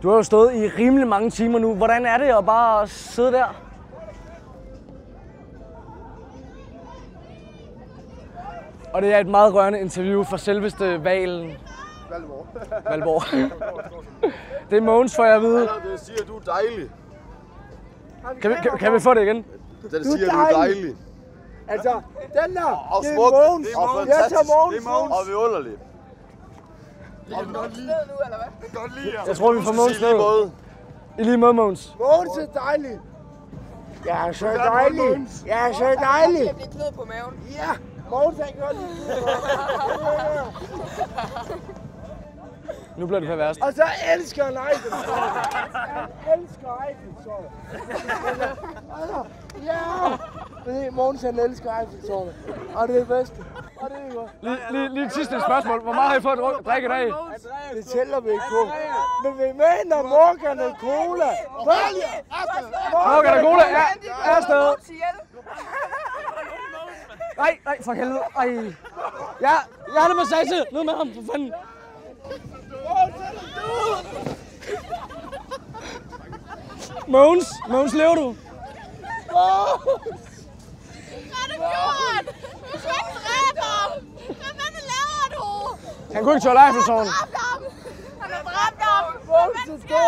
Du har jo stået i rimelig mange timer nu. Hvordan er det at bare sidde der? Og det er et meget rørende interview for selveste Valen. Valborg. Det er Mogens, for jeg ved. Det siger, du er dejlig. Kan vi få det igen? Det siger, du er dejlig. Altså, den der, Og det er smuk. Mogens. Og Jeg fantastisk. tager Mogens. Og vidunderligt. Jeg tror, vi får Mogens Sige lige ned. måde. I lige måde, Mogens. Mogens er dejlig. Jeg er så dejlig. Jeg er så dejlig. Jeg bliver klød på maven. Ja, Mogens er godt lide. Nu bliver det perverst. Og så elsker han Eiffeltårnet. Han elsker Eiffeltårnet. Ja! Fordi Mogens han elsker Eiffeltårnet. Og det er det bedste. Og det er godt. Lige et sidste spørgsmål. Hvor meget har I fået at drikke i dag? Det tæller vi ikke på. Men vi mener Morgan og Cola. Morgan og Cola er afsted. Nej, for helvede. Ej. Hjernemassage. Ned med ham, for fanden. Mogens, lever du? Hvad har du gjort? Du skal ikke dræbe ham! Hvad fanden laver du? Han kunne ikke tåle Eiffeltårnet. Han har dræbt ham! Mogens er død.